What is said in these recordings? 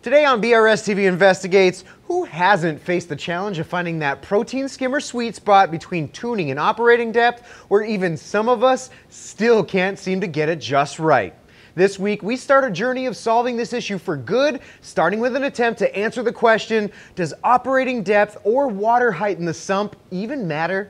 Today on BRStv Investigates, who hasn't faced the challenge of finding that protein skimmer sweet spot between tuning and operating depth, where even some of us still can't seem to get it just right? This week, we start a journey of solving this issue for good, starting with an attempt to answer the question, does operating depth or water height in the sump even matter?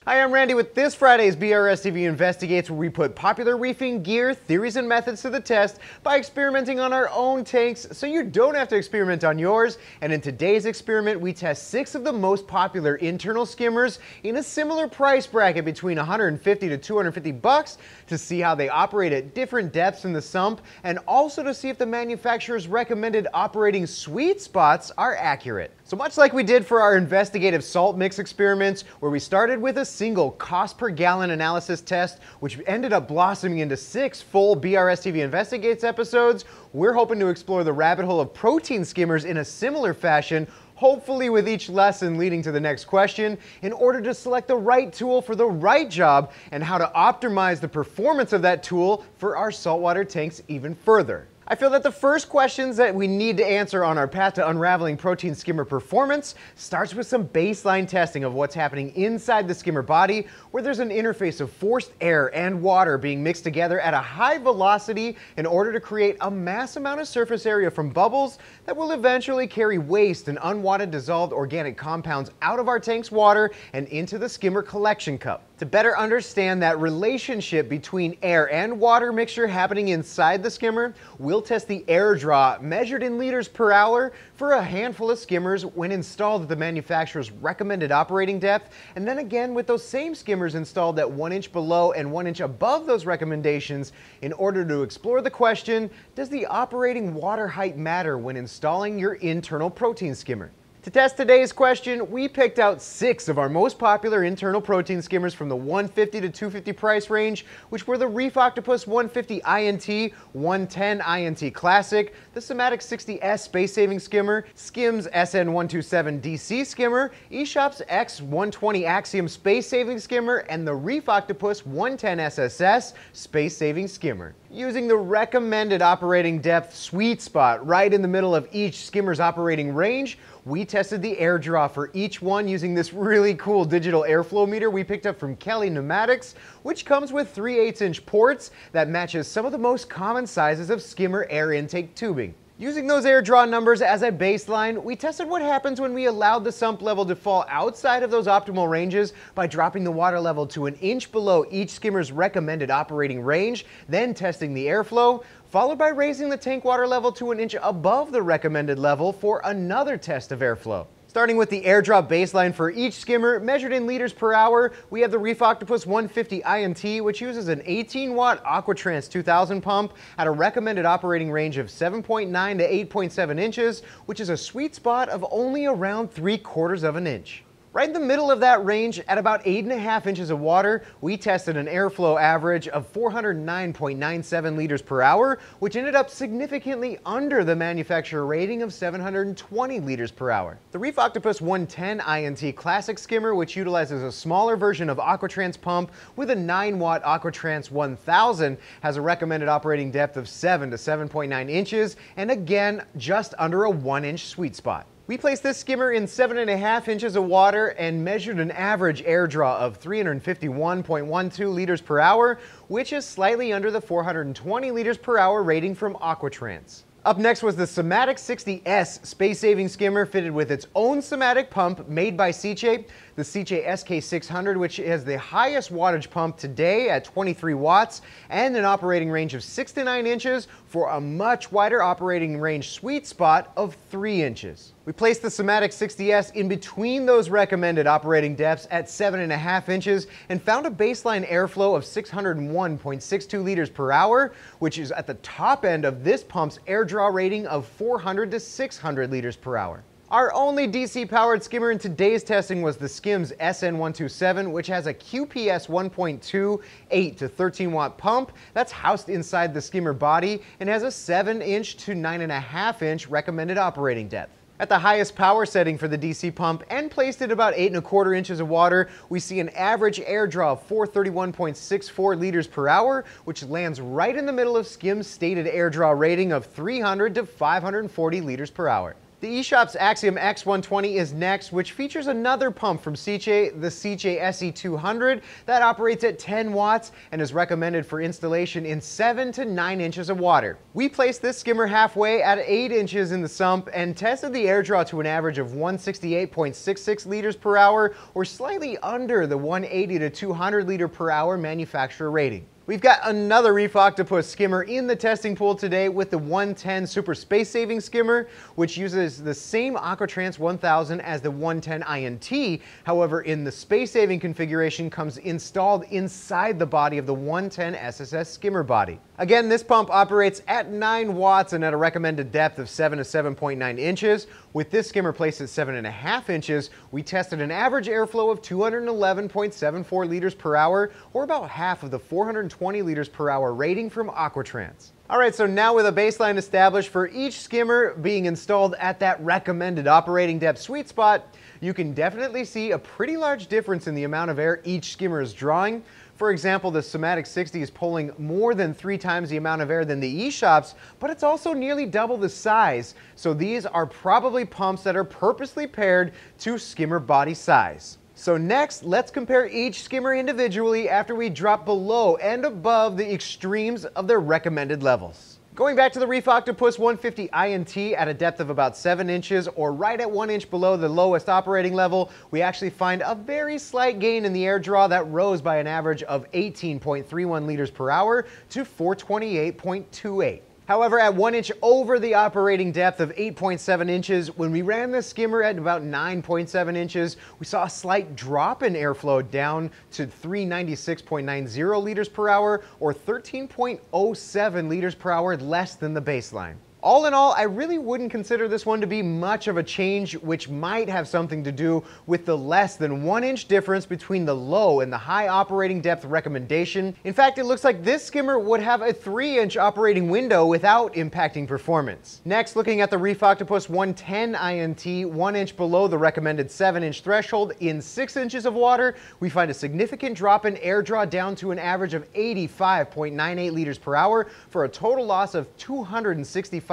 Hi, I'm Randy with this Friday's BRStv Investigates, where we put popular reefing gear, theories, and methods to the test by experimenting on our own tanks so you don't have to experiment on yours. And in today's experiment, we test 6 of the most popular internal skimmers in a similar price bracket between $150 to $250 to see how they operate at different depths in the sump, and also to see if the manufacturer's recommended operating sweet spots are accurate. So much like we did for our investigative salt mix experiments, where we started with a single cost per gallon analysis test, which ended up blossoming into 6 full BRStv Investigates episodes, we're hoping to explore the rabbit hole of protein skimmers in a similar fashion, hopefully with each lesson leading to the next question, in order to select the right tool for the right job and how to optimize the performance of that tool for our saltwater tanks even further. I feel that the first questions that we need to answer on our path to unraveling protein skimmer performance starts with some baseline testing of what's happening inside the skimmer body, where there's an interface of forced air and water being mixed together at a high velocity in order to create a mass amount of surface area from bubbles that will eventually carry waste and unwanted dissolved organic compounds out of our tank's water and into the skimmer collection cup. To better understand that relationship between air and water mixture happening inside the skimmer, we'll test the air draw measured in liters per hour for a handful of skimmers when installed at the manufacturer's recommended operating depth, and then again with those same skimmers installed at 1 inch below and 1 inch above those recommendations in order to explore the question, does the operating water height matter when installing your internal protein skimmer? To test today's question, we picked out 6 of our most popular internal protein skimmers from the $150 to $250 price range, which were the Reef Octopus 150 INT, 110 INT Classic, the Somatic 60S Space Saving Skimmer, Skim's SN127 DC Skimmer, Eshops X 120 Axiom Space Saving Skimmer, and the Reef Octopus 110 SSS Space Saving Skimmer. Using the recommended operating depth sweet spot right in the middle of each skimmer's operating range, we tested the air draw for each one using this really cool digital airflow meter we picked up from Kelly Pneumatics, which comes with 3/8 inch ports that matches some of the most common sizes of skimmer air intake tubing. Using those air draw numbers as a baseline, we tested what happens when we allowed the sump level to fall outside of those optimal ranges by dropping the water level to 1 inch below each skimmer's recommended operating range, then testing the airflow, followed by raising the tank water level to 1 inch above the recommended level for another test of airflow. Starting with the air draw baseline for each skimmer, measured in liters per hour, we have the Reef Octopus 150 INT, which uses an 18-watt Aquatrans 2000 pump at a recommended operating range of 7.9 to 8.7 inches, which is a sweet spot of only around 3/4 of an inch. Right in the middle of that range, at about 8.5 inches of water, we tested an airflow average of 409.97 liters per hour, which ended up significantly under the manufacturer rating of 720 liters per hour. The Reef Octopus 110 INT Classic Skimmer, which utilizes a smaller version of Aquatrans pump with a 9-watt Aquatrans 1000, has a recommended operating depth of 7 to 7.9 inches, and again, just under a 1-inch sweet spot. We placed this skimmer in 7.5 inches of water and measured an average air draw of 351.12 liters per hour, which is slightly under the 420 liters per hour rating from Aquatrans. Up next was the Somatic 60S Space Saving Skimmer, fitted with its own Somatic pump made by Seachape, the Seachape SK600, which has the highest wattage pump today at 23 watts and an operating range of 6 to 9 inches for a much wider operating range sweet spot of 3 inches. We placed the Somatic 60S in between those recommended operating depths at 7.5 inches and found a baseline airflow of 601.62 liters per hour, which is at the top end of this pump's air draw rating of 400 to 600 liters per hour. Our only DC-powered skimmer in today's testing was the Skim's SN127, which has a QPS 1.2 8 to 13-watt pump that's housed inside the skimmer body and has a 7-inch to 9.5-inch recommended operating depth. At the highest power setting for the DC pump and placed at about 8¼ inches of water, we see an average air draw of 431.64 liters per hour, which lands right in the middle of Skim's stated air draw rating of 300 to 540 liters per hour. The Eshops Axiom X 120 is next, which features another pump from Seche, the Seche SE200, that operates at 10 watts and is recommended for installation in 7 to 9 inches of water. We placed this skimmer halfway at 8 inches in the sump and tested the air draw to an average of 168.66 liters per hour, or slightly under the 180 to 200 liter per hour manufacturer rating. We've got another Reef Octopus skimmer in the testing pool today with the 110 Super Space Saving Skimmer, which uses the same Aquatrans 1000 as the 110 INT. However, in the space saving configuration comes installed inside the body of the 110 SSS skimmer body. Again, this pump operates at 9 watts and at a recommended depth of 7 to 7.9 inches. With this skimmer placed at 7½ inches, we tested an average airflow of 211.74 liters per hour, or about half of the 420 liters per hour rating from Aquatrans. Alright, so now with a baseline established for each skimmer being installed at that recommended operating depth sweet spot, you can definitely see a pretty large difference in the amount of air each skimmer is drawing. For example, the Somatic 60 is pulling more than 3 times the amount of air than the Eshops, but it's also nearly double the size. So these are probably pumps that are purposely paired to skimmer body size. So next, let's compare each skimmer individually after we drop below and above the extremes of their recommended levels. Going back to the Reef Octopus 150 INT at a depth of about 7 inches, or right at 1 inch below the lowest operating level, we actually find a very slight gain in the air draw that rose by an average of 18.31 liters per hour to 428.28. However, at 1 inch over the operating depth of 8.7 inches, when we ran the skimmer at about 9.7 inches, we saw a slight drop in airflow down to 396.90 liters per hour, or 13.07 liters per hour less than the baseline. All in all, I really wouldn't consider this one to be much of a change, which might have something to do with the less than 1 inch difference between the low and the high operating depth recommendation. In fact, it looks like this skimmer would have a 3-inch operating window without impacting performance. Next, looking at the Reef Octopus 110 INT, 1 inch below the recommended 7-inch threshold in 6 inches of water, we find a significant drop in air draw down to an average of 85.98 liters per hour for a total loss of 265.14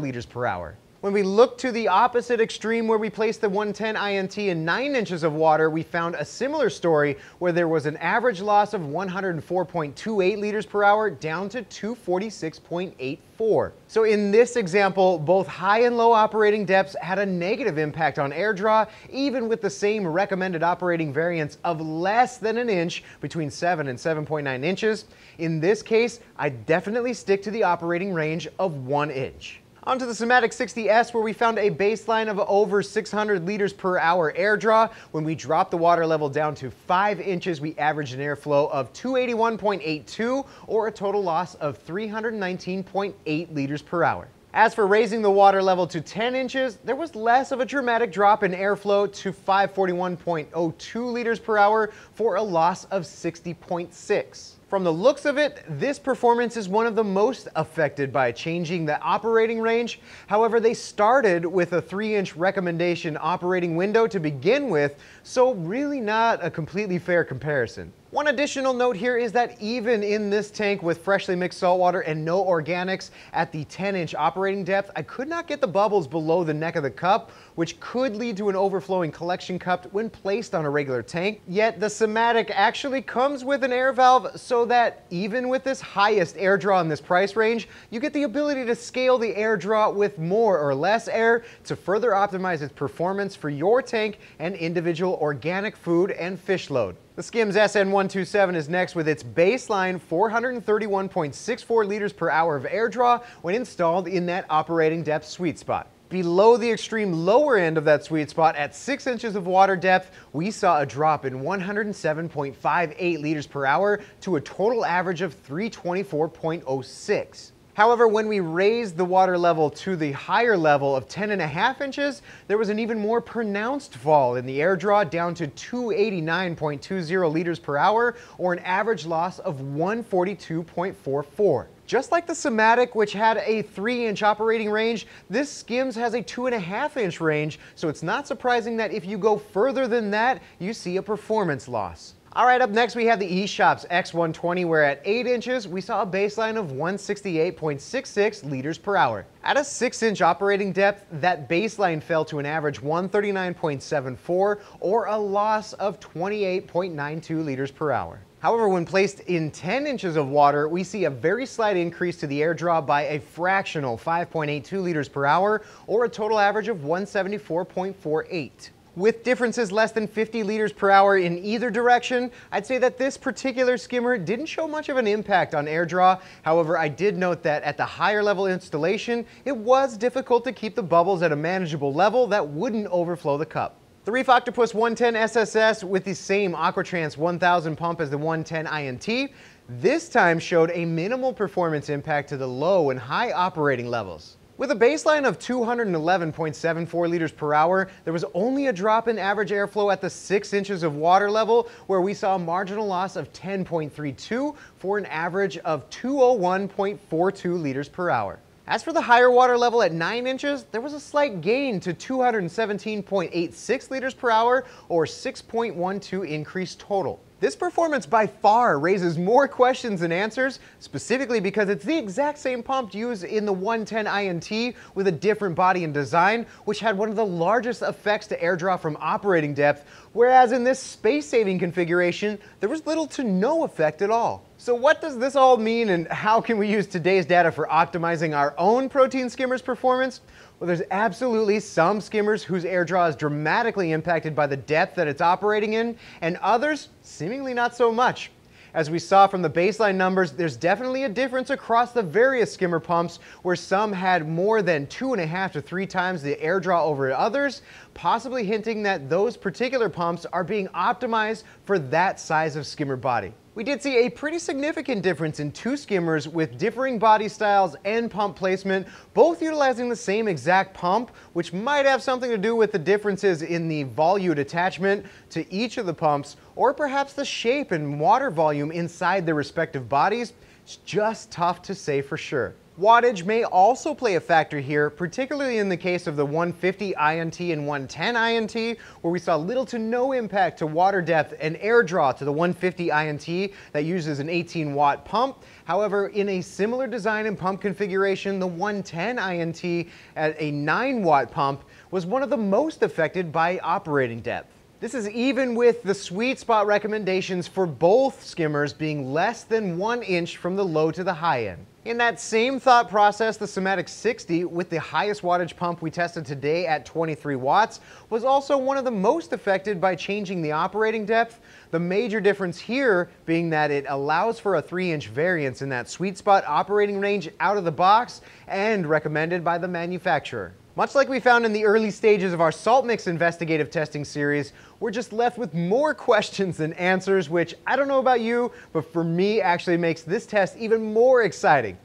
liters per hour. When we look to the opposite extreme where we placed the 110 INT in 9 inches of water, we found a similar story where there was an average loss of 104.28 liters per hour down to 246.84. So in this example, both high and low operating depths had a negative impact on air draw, even with the same recommended operating variance of less than an inch between 7 and 7.9 inches. In this case, I definitely stick to the operating range of 1 inch. Onto the Somatic 60S, where we found a baseline of over 600 liters per hour air draw. When we dropped the water level down to 5 inches, we averaged an airflow of 281.82, or a total loss of 319.8 liters per hour. As for raising the water level to 10 inches, there was less of a dramatic drop in airflow to 541.02 liters per hour for a loss of 60.6. From the looks of it, this performance is one of the most affected by changing the operating range. However, they started with a 3-inch recommendation operating window to begin with, so really not a completely fair comparison. One additional note here is that even in this tank with freshly mixed saltwater and no organics at the 10-inch operating depth, I could not get the bubbles below the neck of the cup, which could lead to an overflowing collection cup when placed on a regular tank. Yet the Somatic actually comes with an air valve, so that even with this highest air draw in this price range, you get the ability to scale the air draw with more or less air to further optimize its performance for your tank and individual organic food and fish load. The Skim's SN127 is next with its baseline 431.64 liters per hour of air draw when installed in that operating depth sweet spot. Below the extreme lower end of that sweet spot at 6 inches of water depth, we saw a drop in 107.58 liters per hour to a total average of 324.06. However, when we raised the water level to the higher level of 10.5 inches, there was an even more pronounced fall in the air draw down to 289.20 liters per hour, or an average loss of 142.44. Just like the Somatic, which had a 3-inch operating range, this Skims has a 2.5-inch range, so it's not surprising that if you go further than that, you see a performance loss. Alright, up next we have the Eshops X120, where at 8 inches we saw a baseline of 168.66 liters per hour. At a 6-inch operating depth, that baseline fell to an average 139.74, or a loss of 28.92 liters per hour. However, when placed in 10 inches of water, we see a very slight increase to the air draw by a fractional 5.82 liters per hour, or a total average of 174.48. With differences less than 50 liters per hour in either direction, I'd say that this particular skimmer didn't show much of an impact on air draw. However, I did note that at the higher level installation, it was difficult to keep the bubbles at a manageable level that wouldn't overflow the cup. The Reef Octopus 110 SSS, with the same Aquatrans 1000 pump as the 110 INT, this time showed a minimal performance impact to the low and high operating levels. With a baseline of 211.74 liters per hour, there was only a drop in average airflow at the 6 inches of water level, where we saw a marginal loss of 10.32 for an average of 201.42 liters per hour. As for the higher water level at 9 inches, there was a slight gain to 217.86 liters per hour, or 6.12 increase total. This performance by far raises more questions than answers, specifically because it's the exact same pump used in the 110 INT with a different body and design, which had one of the largest effects to air draw from operating depth, whereas in this space-saving configuration, there was little to no effect at all. So what does this all mean, and how can we use today's data for optimizing our own protein skimmer's performance? Well, there's absolutely some skimmers whose air draw is dramatically impacted by the depth that it's operating in, and others seemingly not so much. As we saw from the baseline numbers, there's definitely a difference across the various skimmer pumps, where some had more than 2.5 to 3 times the air draw over others, possibly hinting that those particular pumps are being optimized for that size of skimmer body. We did see a pretty significant difference in 2 skimmers with differing body styles and pump placement, both utilizing the same exact pump, which might have something to do with the differences in the volute attachment to each of the pumps, or perhaps the shape and water volume inside their respective bodies. It's just tough to say for sure. Wattage may also play a factor here, particularly in the case of the 150 INT and 110 INT, where we saw little to no impact to water depth and air draw to the 150 INT that uses an 18-watt pump. However, in a similar design and pump configuration, the 110 INT at a 9-watt pump was one of the most affected by operating depth. This is even with the sweet spot recommendations for both skimmers being less than 1 inch from the low to the high end. In that same thought process, the Somatic 60, with the highest wattage pump we tested today at 23 watts, was also one of the most affected by changing the operating depth. The major difference here being that it allows for a 3-inch variance in that sweet spot operating range out of the box and recommended by the manufacturer. Much like we found in the early stages of our salt mix investigative testing series, we're just left with more questions than answers, which I don't know about you, but for me actually makes this test even more exciting.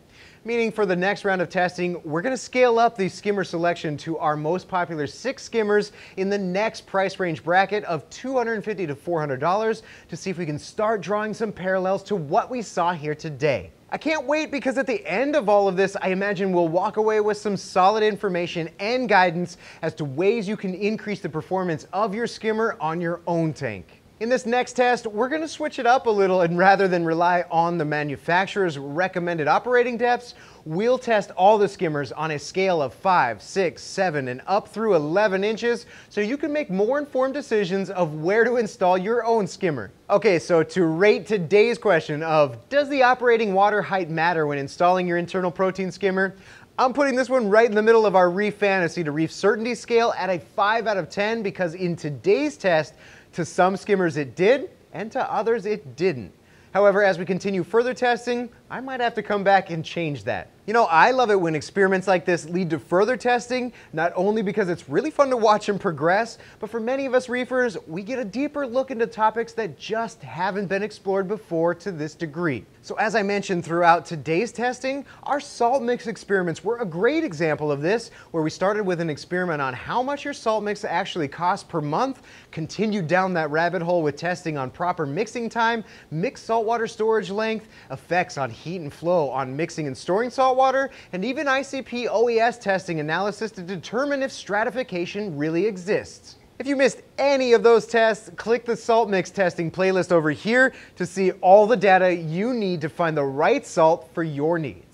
Meaning for the next round of testing, we're going to scale up the skimmer selection to our most popular 6 skimmers in the next price range bracket of $250 to $400 to see if we can start drawing some parallels to what we saw here today. I can't wait, because at the end of all of this, I imagine we'll walk away with some solid information and guidance as to ways you can increase the performance of your skimmer on your own tank. In this next test, we're going to switch it up a little, and rather than rely on the manufacturer's recommended operating depths, we'll test all the skimmers on a scale of 5, 6, 7, and up through 11 inches so you can make more informed decisions of where to install your own skimmer. Okay, so to rate today's question of, does the operating water height matter when installing your internal protein skimmer? I'm putting this one right in the middle of our Reef Fantasy to Reef Certainty scale at a 5 out of 10, because in today's test, to some skimmers it did, and to others it didn't. However, as we continue further testing, I might have to come back and change that. You know, I love it when experiments like this lead to further testing, not only because it's really fun to watch them progress, but for many of us reefers, we get a deeper look into topics that just haven't been explored before to this degree. So as I mentioned throughout today's testing, our salt mix experiments were a great example of this, where we started with an experiment on how much your salt mix actually costs per month, continued down that rabbit hole with testing on proper mixing time, mixed saltwater storage length, effects on heat and flow on mixing and storing saltwater, and even ICP OES testing analysis to determine if stratification really exists. If you missed any of those tests, click the salt mix testing playlist over here to see all the data you need to find the right salt for your needs.